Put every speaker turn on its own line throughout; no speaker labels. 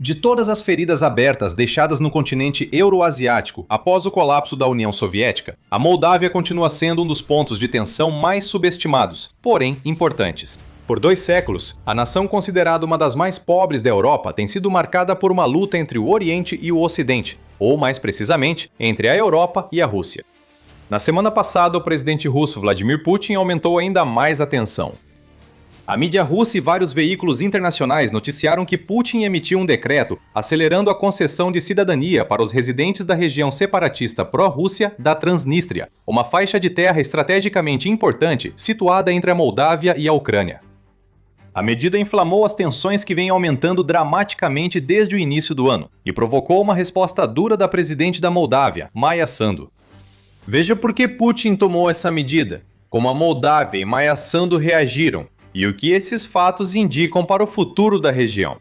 De todas as feridas abertas deixadas no continente euroasiático após o colapso da União Soviética, a Moldávia continua sendo um dos pontos de tensão mais subestimados, porém importantes. Por 2 séculos, a nação considerada uma das mais pobres da Europa tem sido marcada por uma luta entre o Oriente e o Ocidente, ou mais precisamente, entre a Europa e a Rússia. Na semana passada, o presidente russo Vladimir Putin aumentou ainda mais a tensão. A mídia russa e vários veículos internacionais noticiaram que Putin emitiu um decreto acelerando a concessão de cidadania para os residentes da região separatista pró-Rússia da Transnistria, uma faixa de terra estrategicamente importante situada entre a Moldávia e a Ucrânia. A medida inflamou as tensões que vêm aumentando dramaticamente desde o início do ano e provocou uma resposta dura da presidente da Moldávia, Maia Sandu. Veja por que Putin tomou essa medida, como a Moldávia e Maia Sandu reagiram, e o que esses fatos indicam para o futuro da região.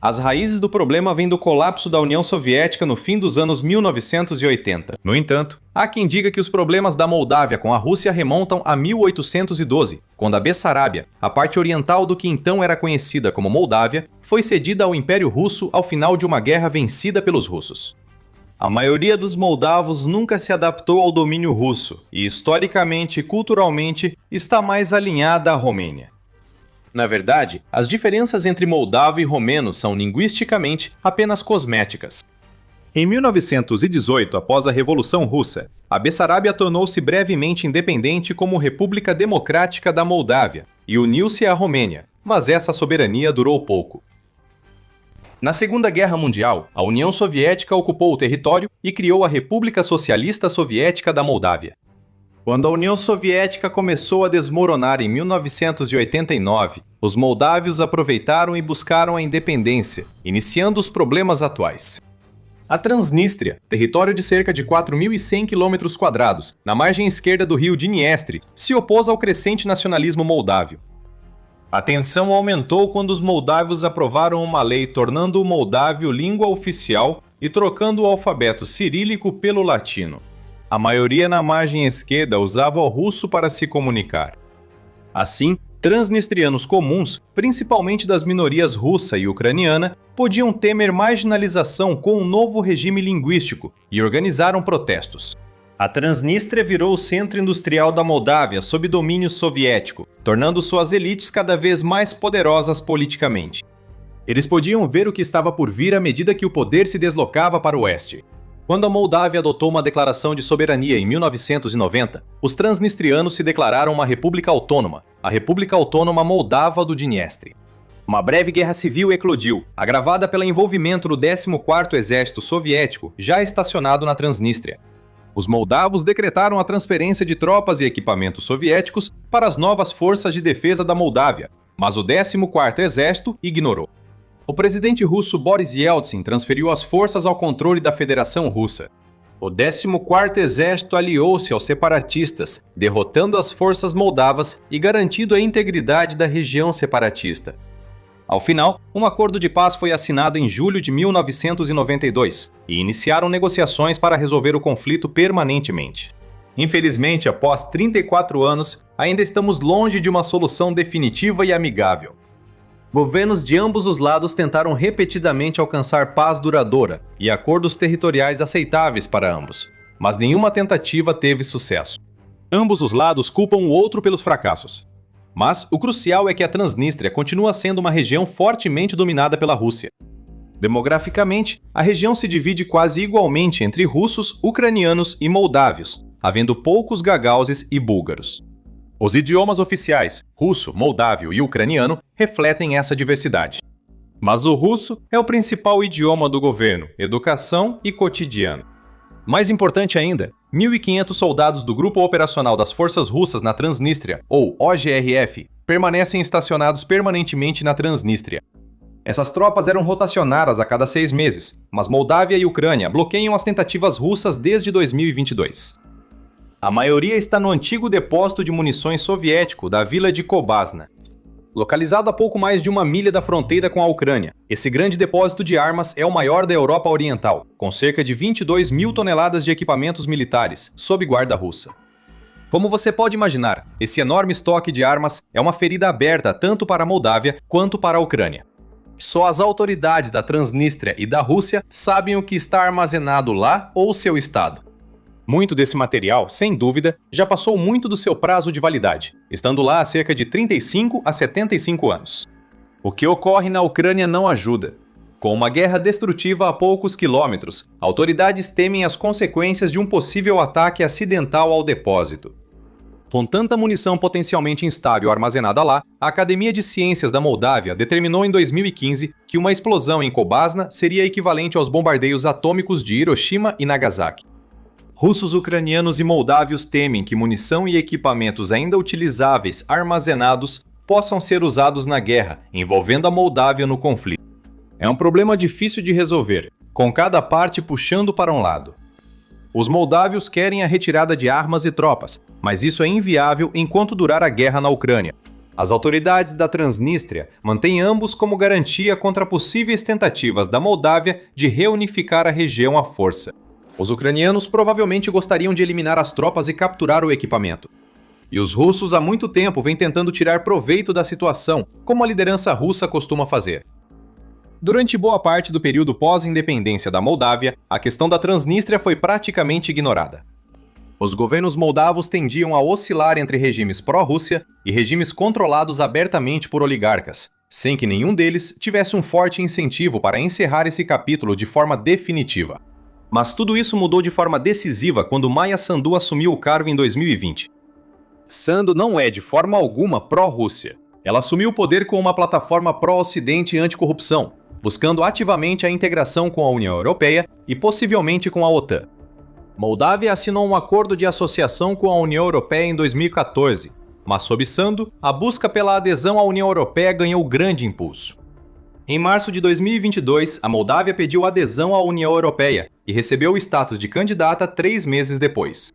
As raízes do problema vêm do colapso da União Soviética no fim dos anos 1980. No entanto, há quem diga que os problemas da Moldávia com a Rússia remontam a 1812, quando a Bessarábia, a parte oriental do que então era conhecida como Moldávia, foi cedida ao Império Russo ao final de uma guerra vencida pelos russos. A maioria dos moldavos nunca se adaptou ao domínio russo e, historicamente e culturalmente, está mais alinhada à Romênia. Na verdade, as diferenças entre moldavo e romeno são linguisticamente apenas cosméticas. Em 1918, após a Revolução Russa, a Bessarábia tornou-se brevemente independente como República Democrática da Moldávia e uniu-se à Romênia, mas essa soberania durou pouco. Na Segunda Guerra Mundial, a União Soviética ocupou o território e criou a República Socialista Soviética da Moldávia. Quando a União Soviética começou a desmoronar em 1989, os moldávios aproveitaram e buscaram a independência, iniciando os problemas atuais. A Transnistria, território de cerca de 4.100 km², na margem esquerda do rio Dniestre, se opôs ao crescente nacionalismo moldávio. A tensão aumentou quando os moldávios aprovaram uma lei tornando o moldávio língua oficial e trocando o alfabeto cirílico pelo latino. A maioria na margem esquerda usava o russo para se comunicar. Assim, transnistrianos comuns, principalmente das minorias russa e ucraniana, podiam temer marginalização com um novo regime linguístico e organizaram protestos. A Transnistria virou o centro industrial da Moldávia sob domínio soviético, tornando suas elites cada vez mais poderosas politicamente. Eles podiam ver o que estava por vir à medida que o poder se deslocava para o oeste. Quando a Moldávia adotou uma declaração de soberania em 1990, os transnistrianos se declararam uma república autônoma, a República Autônoma Moldava do Dniestre. Uma breve guerra civil eclodiu, agravada pelo envolvimento do 14º Exército Soviético, já estacionado na Transnistria. Os moldavos decretaram a transferência de tropas e equipamentos soviéticos para as novas forças de defesa da Moldávia, mas o 14º Exército ignorou. O presidente russo Boris Yeltsin transferiu as forças ao controle da Federação Russa. O 14º Exército aliou-se aos separatistas, derrotando as forças moldavas e garantindo a integridade da região separatista. Ao final, um acordo de paz foi assinado em julho de 1992 e iniciaram negociações para resolver o conflito permanentemente. Infelizmente, após 34 anos, ainda estamos longe de uma solução definitiva e amigável. Governos de ambos os lados tentaram repetidamente alcançar paz duradoura e acordos territoriais aceitáveis para ambos, mas nenhuma tentativa teve sucesso. Ambos os lados culpam o outro pelos fracassos. Mas o crucial é que a Transnistria continua sendo uma região fortemente dominada pela Rússia. Demograficamente, a região se divide quase igualmente entre russos, ucranianos e moldávios, havendo poucos gagauzes e búlgaros. Os idiomas oficiais, russo, moldávio e ucraniano, refletem essa diversidade. Mas o russo é o principal idioma do governo, educação e cotidiano. Mais importante ainda, 1.500 soldados do Grupo Operacional das Forças Russas na Transnistria, ou OGRF, permanecem estacionados permanentemente na Transnistria. Essas tropas eram rotacionadas a cada 6 meses, mas Moldávia e Ucrânia bloqueiam as tentativas russas desde 2022. A maioria está no antigo depósito de munições soviético da vila de Kobazna. Localizado a pouco mais de 1 milha da fronteira com a Ucrânia, esse grande depósito de armas é o maior da Europa Oriental, com cerca de 22 mil toneladas de equipamentos militares, sob guarda russa. Como você pode imaginar, esse enorme estoque de armas é uma ferida aberta tanto para a Moldávia quanto para a Ucrânia. Só as autoridades da Transnistria e da Rússia sabem o que está armazenado lá ou seu estado. Muito desse material, sem dúvida, já passou muito do seu prazo de validade, estando lá há cerca de 35 a 75 anos. O que ocorre na Ucrânia não ajuda. Com uma guerra destrutiva a poucos quilômetros, autoridades temem as consequências de um possível ataque acidental ao depósito. Com tanta munição potencialmente instável armazenada lá, a Academia de Ciências da Moldávia determinou em 2015 que uma explosão em Kobazna seria equivalente aos bombardeios atômicos de Hiroshima e Nagasaki. Russos, ucranianos e moldávios temem que munição e equipamentos ainda utilizáveis armazenados possam ser usados na guerra, envolvendo a Moldávia no conflito. É um problema difícil de resolver, com cada parte puxando para um lado. Os moldávios querem a retirada de armas e tropas, mas isso é inviável enquanto durar a guerra na Ucrânia. As autoridades da Transnistria mantêm ambos como garantia contra possíveis tentativas da Moldávia de reunificar a região à força. Os ucranianos provavelmente gostariam de eliminar as tropas e capturar o equipamento. E os russos há muito tempo vêm tentando tirar proveito da situação, como a liderança russa costuma fazer. Durante boa parte do período pós-independência da Moldávia, a questão da Transnistria foi praticamente ignorada. Os governos moldavos tendiam a oscilar entre regimes pró-Rússia e regimes controlados abertamente por oligarcas, sem que nenhum deles tivesse um forte incentivo para encerrar esse capítulo de forma definitiva. Mas tudo isso mudou de forma decisiva quando Maia Sandu assumiu o cargo em 2020. Sandu não é de forma alguma pró-Rússia. Ela assumiu o poder com uma plataforma pró-Ocidente e anticorrupção, buscando ativamente a integração com a União Europeia e possivelmente com a OTAN. Moldávia assinou um acordo de associação com a União Europeia em 2014, mas sob Sandu, a busca pela adesão à União Europeia ganhou grande impulso. Em março de 2022, a Moldávia pediu adesão à União Europeia e recebeu o status de candidata 3 meses depois.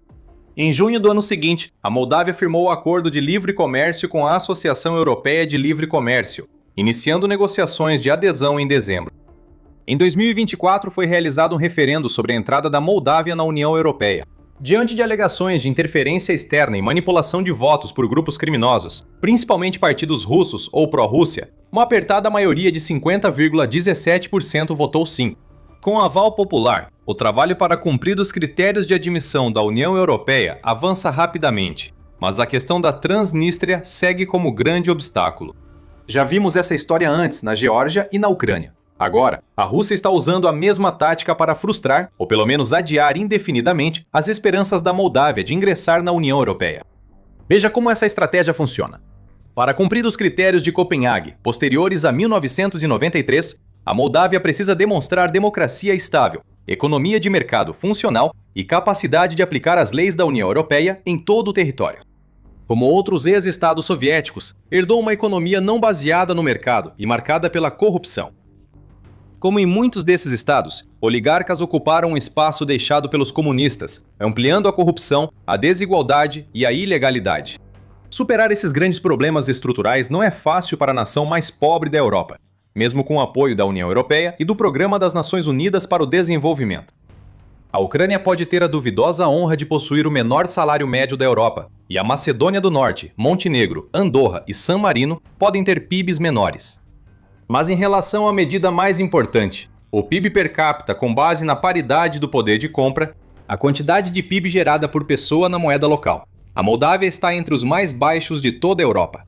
Em junho do ano seguinte, a Moldávia firmou o Acordo de Livre Comércio com a Associação Europeia de Livre Comércio, iniciando negociações de adesão em dezembro. Em 2024, foi realizado um referendo sobre a entrada da Moldávia na União Europeia. Diante de alegações de interferência externa e manipulação de votos por grupos criminosos, principalmente partidos russos ou pró-Rússia, uma apertada maioria de 50,17% votou sim. Com aval popular, o trabalho para cumprir os critérios de admissão da União Europeia avança rapidamente, mas a questão da Transnistria segue como grande obstáculo. Já vimos essa história antes na Geórgia e na Ucrânia. Agora, a Rússia está usando a mesma tática para frustrar, ou pelo menos adiar indefinidamente, as esperanças da Moldávia de ingressar na União Europeia. Veja como essa estratégia funciona. Para cumprir os critérios de Copenhague, posteriores a 1993, a Moldávia precisa demonstrar democracia estável, economia de mercado funcional e capacidade de aplicar as leis da União Europeia em todo o território. Como outros ex-estados soviéticos, herdou uma economia não baseada no mercado e marcada pela corrupção. Como em muitos desses estados, oligarcas ocuparam um espaço deixado pelos comunistas, ampliando a corrupção, a desigualdade e a ilegalidade. Superar esses grandes problemas estruturais não é fácil para a nação mais pobre da Europa, mesmo com o apoio da União Europeia e do Programa das Nações Unidas para o Desenvolvimento. A Ucrânia pode ter a duvidosa honra de possuir o menor salário médio da Europa, e a Macedônia do Norte, Montenegro, Andorra e San Marino podem ter PIBs menores. Mas em relação à medida mais importante, o PIB per capita com base na paridade do poder de compra, a quantidade de PIB gerada por pessoa na moeda local, a Moldávia está entre os mais baixos de toda a Europa.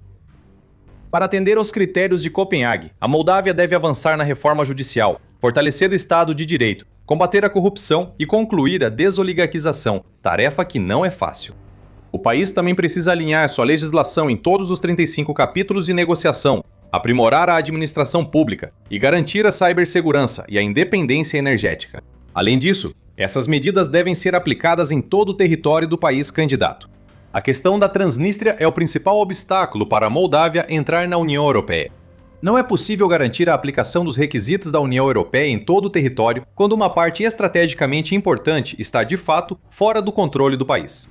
Para atender aos critérios de Copenhague, a Moldávia deve avançar na reforma judicial, fortalecer o Estado de Direito, combater a corrupção e concluir a desoligarquização, tarefa que não é fácil. O país também precisa alinhar sua legislação em todos os 35 capítulos de negociação, aprimorar a administração pública e garantir a cibersegurança e a independência energética. Além disso, essas medidas devem ser aplicadas em todo o território do país candidato. A questão da Transnistria é o principal obstáculo para a Moldávia entrar na União Europeia. Não é possível garantir a aplicação dos requisitos da União Europeia em todo o território quando uma parte estrategicamente importante está de fato fora do controle do país.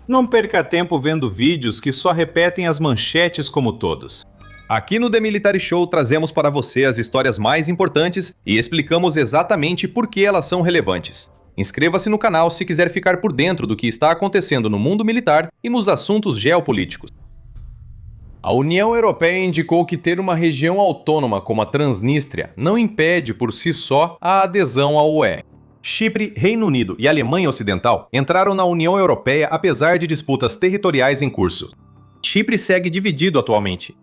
Não perca tempo vendo vídeos que só repetem as manchetes como todos. Aqui no The Military Show trazemos para você as histórias mais importantes e explicamos exatamente por que elas são relevantes. Inscreva-se no canal se quiser ficar por dentro do que está acontecendo no mundo militar e nos assuntos geopolíticos. A União Europeia indicou que ter uma região autônoma como a Transnistria não impede por si só a adesão à UE. Chipre, Reino Unido e Alemanha Ocidental entraram na União Europeia apesar de disputas territoriais em curso. Chipre segue dividido atualmente.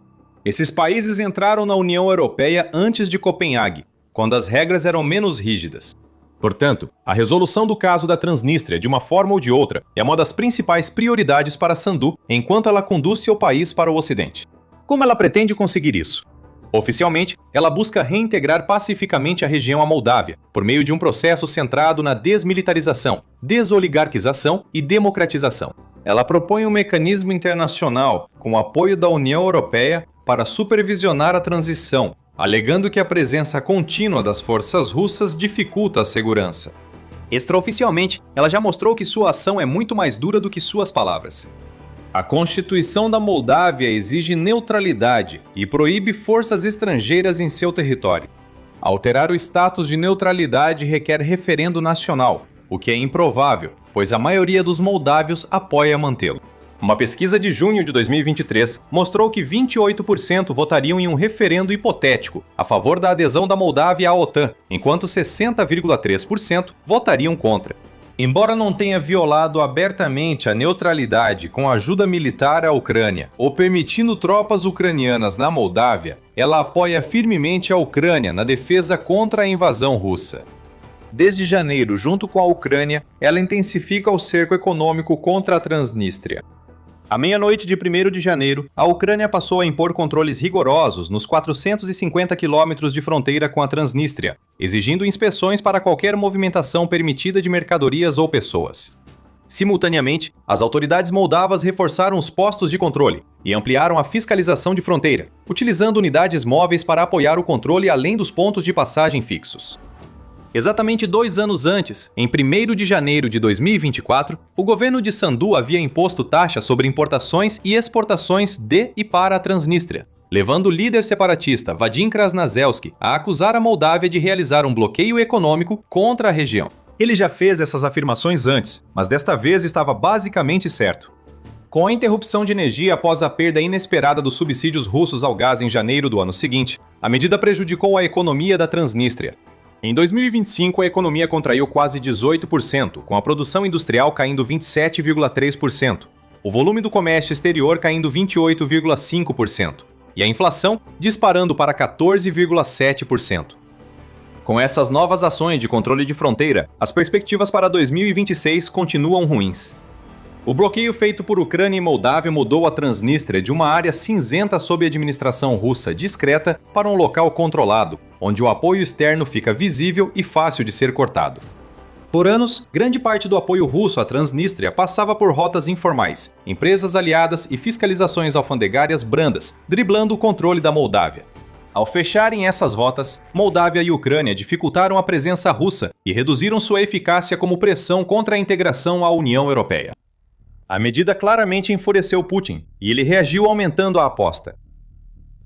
Esses países entraram na União Europeia antes de Copenhague, quando as regras eram menos rígidas. Portanto, a resolução do caso da Transnistria, de uma forma ou de outra, é uma das principais prioridades para Sandu enquanto ela conduz seu país para o Ocidente. Como ela pretende conseguir isso? Oficialmente, ela busca reintegrar pacificamente a região à Moldávia, por meio de um processo centrado na desmilitarização, desoligarquização e democratização. Ela propõe um mecanismo internacional, com o apoio da União Europeia, para supervisionar a transição, alegando que a presença contínua das forças russas dificulta a segurança. Extraoficialmente, ela já mostrou que sua ação é muito mais dura do que suas palavras. A Constituição da Moldávia exige neutralidade e proíbe forças estrangeiras em seu território. Alterar o status de neutralidade requer referendo nacional, o que é improvável, pois a maioria dos moldávios apoia mantê-lo. Uma pesquisa de junho de 2023 mostrou que 28% votariam em um referendo hipotético a favor da adesão da Moldávia à OTAN, enquanto 60,3% votariam contra. Embora não tenha violado abertamente a neutralidade com ajuda militar à Ucrânia ou permitindo tropas ucranianas na Moldávia, ela apoia firmemente a Ucrânia na defesa contra a invasão russa. Desde janeiro, junto com a Ucrânia, ela intensifica o cerco econômico contra a Transnistria. À meia-noite de 1º de janeiro, a Ucrânia passou a impor controles rigorosos nos 450 quilômetros de fronteira com a Transnistria, exigindo inspeções para qualquer movimentação permitida de mercadorias ou pessoas. Simultaneamente, as autoridades moldavas reforçaram os postos de controle e ampliaram a fiscalização de fronteira, utilizando unidades móveis para apoiar o controle além dos pontos de passagem fixos. Exatamente 2 anos antes, em 1º de janeiro de 2024, o governo de Sandu havia imposto taxa sobre importações e exportações de e para a Transnistria, levando o líder separatista Vadim Krasnazelski a acusar a Moldávia de realizar um bloqueio econômico contra a região. Ele já fez essas afirmações antes, mas desta vez estava basicamente certo. Com a interrupção de energia após a perda inesperada dos subsídios russos ao gás em janeiro do ano seguinte, a medida prejudicou a economia da Transnistria. Em 2025, a economia contraiu quase 18%, com a produção industrial caindo 27,3%, o volume do comércio exterior caindo 28,5% e a inflação disparando para 14,7%. Com essas novas ações de controle de fronteira, as perspectivas para 2026 continuam ruins. O bloqueio feito por Ucrânia e Moldávia mudou a Transnistria de uma área cinzenta sob administração russa discreta para um local controlado, onde o apoio externo fica visível e fácil de ser cortado. Por anos, grande parte do apoio russo à Transnistria passava por rotas informais, empresas aliadas e fiscalizações alfandegárias brandas, driblando o controle da Moldávia. Ao fecharem essas rotas, Moldávia e Ucrânia dificultaram a presença russa e reduziram sua eficácia como pressão contra a integração à União Europeia. A medida claramente enfureceu Putin, e ele reagiu aumentando a aposta.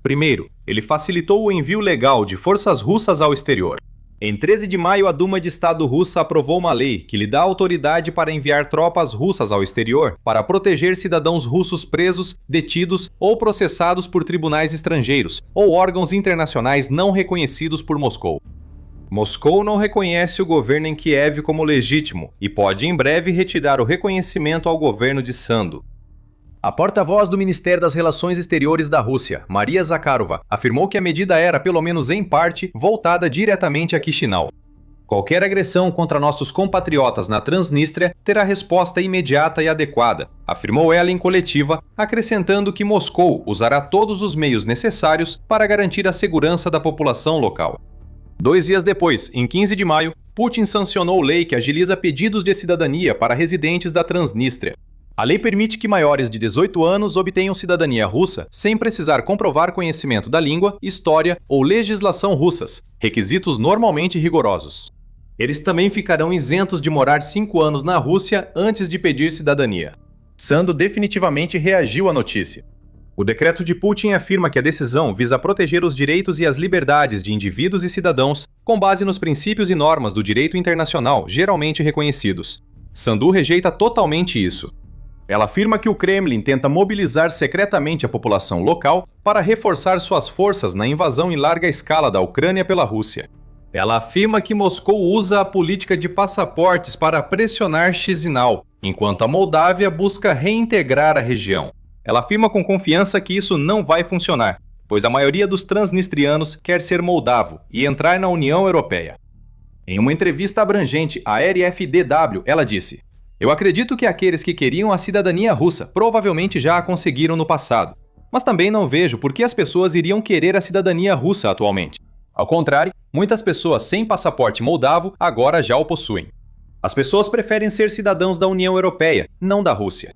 Primeiro, ele facilitou o envio legal de forças russas ao exterior. Em 13 de maio, a Duma de Estado russa aprovou uma lei que lhe dá autoridade para enviar tropas russas ao exterior para proteger cidadãos russos presos, detidos ou processados por tribunais estrangeiros ou órgãos internacionais não reconhecidos por Moscou. Moscou não reconhece o governo em Kiev como legítimo e pode em breve retirar o reconhecimento ao governo de Sandu. A porta-voz do Ministério das Relações Exteriores da Rússia, Maria Zakharova, afirmou que a medida era, pelo menos em parte, voltada diretamente a Chisinau. Qualquer agressão contra nossos compatriotas na Transnistria terá resposta imediata e adequada, afirmou ela em coletiva, acrescentando que Moscou usará todos os meios necessários para garantir a segurança da população local. 2 dias depois, em 15 de maio, Putin sancionou lei que agiliza pedidos de cidadania para residentes da Transnistria. A lei permite que maiores de 18 anos obtenham cidadania russa sem precisar comprovar conhecimento da língua, história ou legislação russas, requisitos normalmente rigorosos. Eles também ficarão isentos de morar 5 anos na Rússia antes de pedir cidadania. Sandu definitivamente reagiu à notícia. O decreto de Putin afirma que a decisão visa proteger os direitos e as liberdades de indivíduos e cidadãos com base nos princípios e normas do direito internacional geralmente reconhecidos. Sandu rejeita totalmente isso. Ela afirma que o Kremlin tenta mobilizar secretamente a população local para reforçar suas forças na invasão em larga escala da Ucrânia pela Rússia. Ela afirma que Moscou usa a política de passaportes para pressionar Chisinau, enquanto a Moldávia busca reintegrar a região. Ela afirma com confiança que isso não vai funcionar, pois a maioria dos transnistrianos quer ser moldavo e entrar na União Europeia. Em uma entrevista abrangente à RFDW, ela disse: "Eu acredito que aqueles que queriam a cidadania russa provavelmente já a conseguiram no passado, mas também não vejo por que as pessoas iriam querer a cidadania russa atualmente. Ao contrário, muitas pessoas sem passaporte moldavo agora já o possuem. As pessoas preferem ser cidadãos da União Europeia, não da Rússia."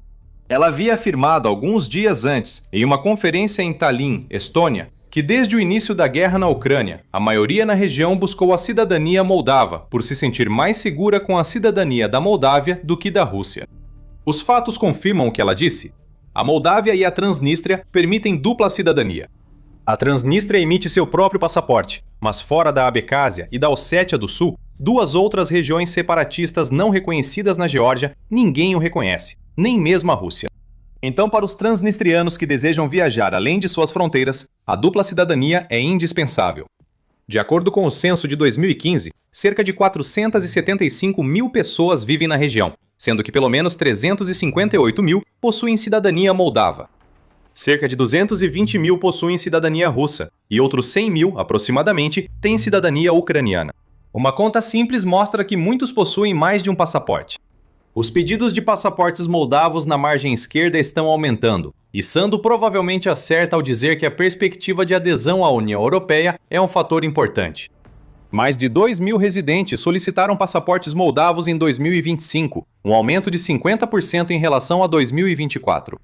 Ela havia afirmado alguns dias antes, em uma conferência em Tallinn, Estônia, que desde o início da guerra na Ucrânia, a maioria na região buscou a cidadania moldava por se sentir mais segura com a cidadania da Moldávia do que da Rússia. Os fatos confirmam o que ela disse. A Moldávia e a Transnistria permitem dupla cidadania. A Transnistria emite seu próprio passaporte, mas fora da Abcásia e da Ossétia do Sul, duas outras regiões separatistas não reconhecidas na Geórgia, ninguém o reconhece, nem mesmo a Rússia. Então, para os transnistrianos que desejam viajar além de suas fronteiras, a dupla cidadania é indispensável. De acordo com o censo de 2015, cerca de 475 mil pessoas vivem na região, sendo que pelo menos 358 mil possuem cidadania moldava. Cerca de 220 mil possuem cidadania russa e outros 100 mil, aproximadamente, têm cidadania ucraniana. Uma conta simples mostra que muitos possuem mais de um passaporte. Os pedidos de passaportes moldavos na margem esquerda estão aumentando, e Sandu provavelmente acerta ao dizer que a perspectiva de adesão à União Europeia é um fator importante. Mais de 2 mil residentes solicitaram passaportes moldavos em 2025, um aumento de 50% em relação a 2024.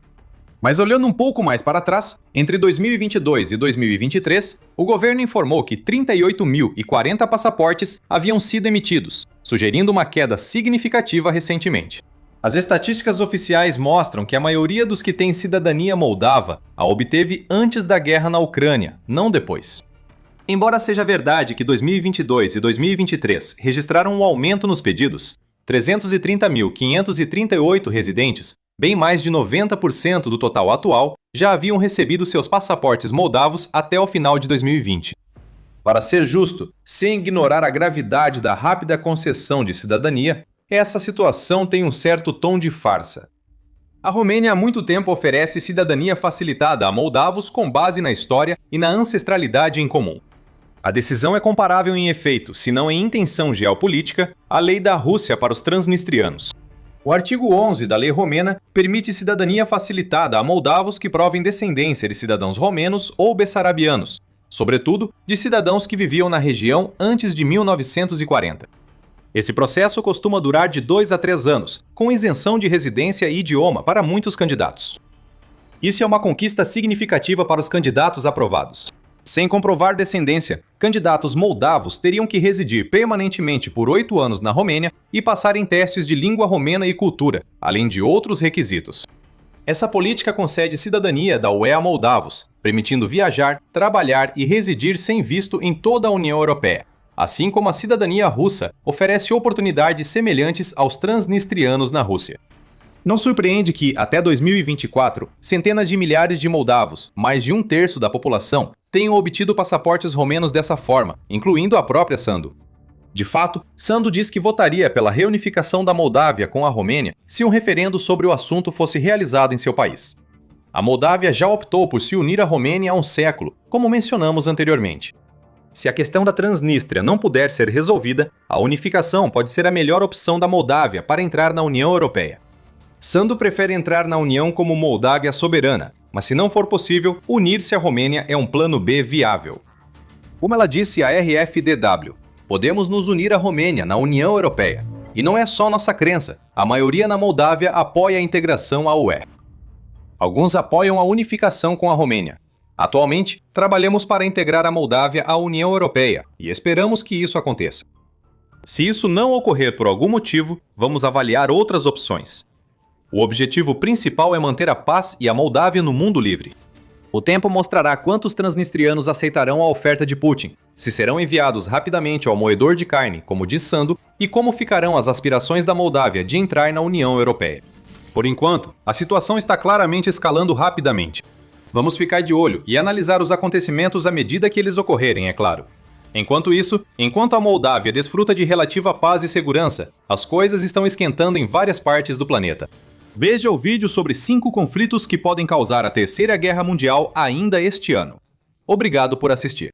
Mas olhando um pouco mais para trás, entre 2022 e 2023, o governo informou que 38.040 passaportes haviam sido emitidos, sugerindo uma queda significativa recentemente. As estatísticas oficiais mostram que a maioria dos que têm cidadania moldava a obteve antes da guerra na Ucrânia, não depois. Embora seja verdade que 2022 e 2023 registraram um aumento nos pedidos, 330.538 residentes, bem mais de 90% do total atual, já haviam recebido seus passaportes moldavos até o final de 2020. Para ser justo, sem ignorar a gravidade da rápida concessão de cidadania, essa situação tem um certo tom de farsa. A Romênia há muito tempo oferece cidadania facilitada a moldavos com base na história e na ancestralidade em comum. A decisão é comparável em efeito, se não em intenção geopolítica, à lei da Rússia para os transnistrianos. O artigo 11 da lei romena permite cidadania facilitada a moldavos que provem descendência de cidadãos romenos ou bessarabianos, sobretudo de cidadãos que viviam na região antes de 1940. Esse processo costuma durar de 2 a 3 anos, com isenção de residência e idioma para muitos candidatos. Isso é uma conquista significativa para os candidatos aprovados. Sem comprovar descendência, candidatos moldavos teriam que residir permanentemente por 8 anos na Romênia e passar em testes de língua romena e cultura, além de outros requisitos. Essa política concede cidadania da UE a moldavos, permitindo viajar, trabalhar e residir sem visto em toda a União Europeia, assim como a cidadania russa oferece oportunidades semelhantes aos transnistrianos na Rússia. Não surpreende que, até 2024, centenas de milhares de moldavos, mais de 1/3 da população, tenham obtido passaportes romenos dessa forma, incluindo a própria Sandu. De fato, Sandu diz que votaria pela reunificação da Moldávia com a Romênia se um referendo sobre o assunto fosse realizado em seu país. A Moldávia já optou por se unir à Romênia há um século, como mencionamos anteriormente. Se a questão da Transnistria não puder ser resolvida, a unificação pode ser a melhor opção da Moldávia para entrar na União Europeia. Sandu prefere entrar na União como Moldávia soberana, mas se não for possível, unir-se à Romênia é um plano B viável. Como ela disse à RFDW, podemos nos unir à Romênia na União Europeia. E não é só nossa crença, a maioria na Moldávia apoia a integração à UE. Alguns apoiam a unificação com a Romênia. Atualmente, trabalhamos para integrar a Moldávia à União Europeia e esperamos que isso aconteça. Se isso não ocorrer por algum motivo, vamos avaliar outras opções. O objetivo principal é manter a paz e a Moldávia no mundo livre. O tempo mostrará quantos transnistrianos aceitarão a oferta de Putin, se serão enviados rapidamente ao moedor de carne, como diz Sandu, e como ficarão as aspirações da Moldávia de entrar na União Europeia. Por enquanto, a situação está claramente escalando rapidamente. Vamos ficar de olho e analisar os acontecimentos à medida que eles ocorrerem, é claro. Enquanto isso, enquanto a Moldávia desfruta de relativa paz e segurança, as coisas estão esquentando em várias partes do planeta. Veja o vídeo sobre 5 conflitos que podem causar a Terceira Guerra Mundial ainda este ano. Obrigado por assistir.